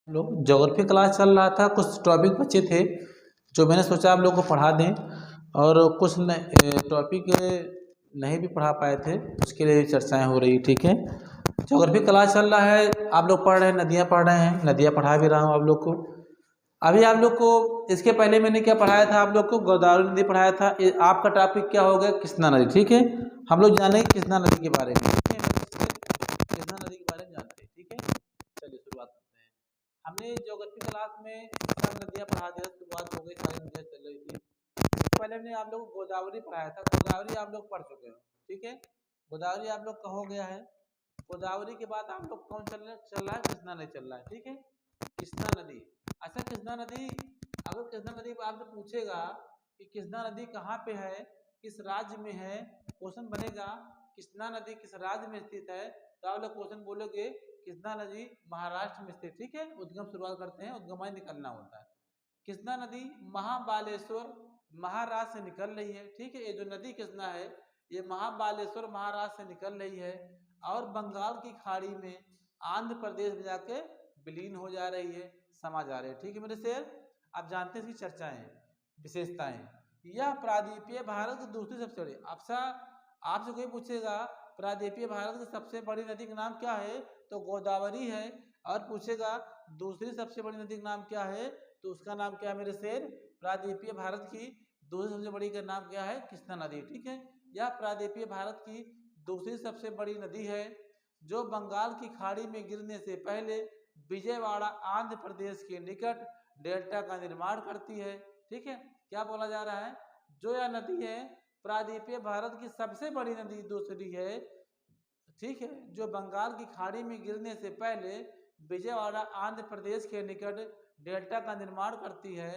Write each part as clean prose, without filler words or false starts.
लोग geography class चल रहा था, कुछ टॉपिक बचे थे जो मैंने सोचा आप लोग को पढ़ा दें, और कुछ टॉपिक नहीं भी पढ़ा पाए थे, उसके लिए चर्चाएं हो रही। ठीक है, ज्योग्राफी क्लास चल रहा है, आप लोग पढ़ रहे हैं, नदियाँ पढ़ रहे हैं, नदियाँ पढ़ा भी रहा हूँ आप लोग को। अभी आप लोग को इसके पहले मैंने क्या पढ़ाया था, आप लोग को गोदावरी नदी पढ़ाया था। आपका टॉपिक क्या हो गया, कृष्णा नदी। ठीक है, हम लोग जानेंगे कृष्णा नदी के बारे में। ठीक है, कृष्णा नदी के बारे में जानते हैं। ठीक है, चलिए शुरुआत करते हैं। हमने ज्योग्राफी क्लास में सब नदियाँ पढ़ा दिया, शुरुआत हो गई, सारी नदियाँ चल रही थी। पहले हमने आप लोग को गोदावरी पढ़ाया था, गोदावरी आप लोग पढ़ चुके हो। ठीक है, गोदावरी आप लोग का हो गया है। गोदावरी के बाद आप लोग कौन चल रहा है, कृष्णा नदी चल रहा है। ठीक है, कृष्णा नदी। अच्छा, कृष्णा नदी, अगर कृष्णा नदी आपसे पूछेगा कि कृष्णा नदी कहाँ पे है, किस राज्य में है, क्वेश्चन बनेगा कृष्णा नदी किस राज्य में स्थित है, तो आप लोग क्वेश्चन बोलोगे कृष्णा नदी महाराष्ट्र में स्थित। ठीक है, उद्गम शुरुआत करते हैं, उद्गम निकलना होता है। कृष्णा नदी महाबालेश्वर महाराष्ट्र से निकल रही है। ठीक है, ये जो नदी कृष्णा है ये महाबालेश्वर महाराष्ट्र से निकल रही है और बंगाल की खाड़ी में आंध्र प्रदेश में जाके विलीन हो जा रही है, समा जा रही है। ठीक है मेरे शेर, आप जानते हैं इसकी चर्चाएं, विशेषताएं। यह प्रायद्वीपीय भारत की दूसरी सबसे बड़ी, आपसे कोई पूछेगा प्रायद्वीपीय भारत की सबसे बड़ी नदी का नाम क्या है, तो गोदावरी है। और पूछेगा दूसरी सबसे बड़ी नदी का नाम क्या है, तो उसका नाम क्या है मेरे शेर, प्रायद्वीपीय भारत की दूसरी सबसे बड़ी का नाम क्या है, कृष्णा नदी। ठीक है, यह प्रायद्वीपीय भारत की दूसरी सबसे बड़ी नदी है जो बंगाल की खाड़ी में गिरने से पहले विजयवाड़ा आंध्र प्रदेश के निकट डेल्टा का निर्माण करती है। ठीक है, क्या बोला जा रहा है, जो यह नदी है प्रायद्वीपीय भारत की सबसे बड़ी नदी दूसरी है। ठीक है, जो बंगाल की खाड़ी में गिरने से पहले विजयवाड़ा आंध्र प्रदेश के निकट डेल्टा का निर्माण करती है।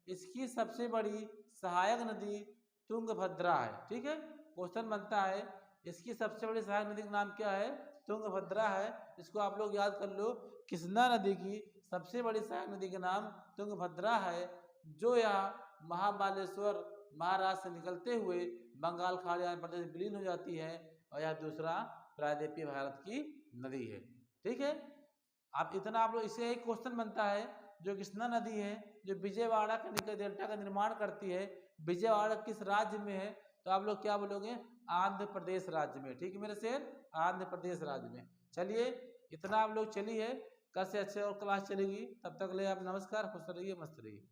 इसकी सबसे बड़ी सहायक नदी तुंगभद्रा है। ठीक है, क्वेश्चन बनता है इसकी सबसे बड़ी सहायक नदी का नाम क्या है, तुंगभद्रा है। इसको आप लोग याद कर लो, कृष्णा नदी की सबसे बड़ी सहायक नदी का नाम तुंगभद्रा है, जो यहाँ महाबालेश्वर महाराष्ट्र से निकलते हुए बंगाल खाड़ी आंध्र प्रदेश में विलीन हो जाती है, और यह दूसरा प्रायद्वीपीय भारत की नदी है। ठीक है, आप इतना आप लोग, इससे एक क्वेश्चन बनता है, जो कृष्णा नदी है जो विजयवाड़ा के निकट डेल्टा का निर्माण करती है, विजयवाड़ा किस राज्य में है, तो आप लोग क्या बोलोगे, आंध्र प्रदेश राज्य में। ठीक है मेरे शेर, आंध्र प्रदेश राज्य में। चलिए इतना आप लोग, चलिए कल से अच्छे और क्लास चलेगी, तब तक ले आप नमस्कार, खुश रहिए, मस्त रहिए।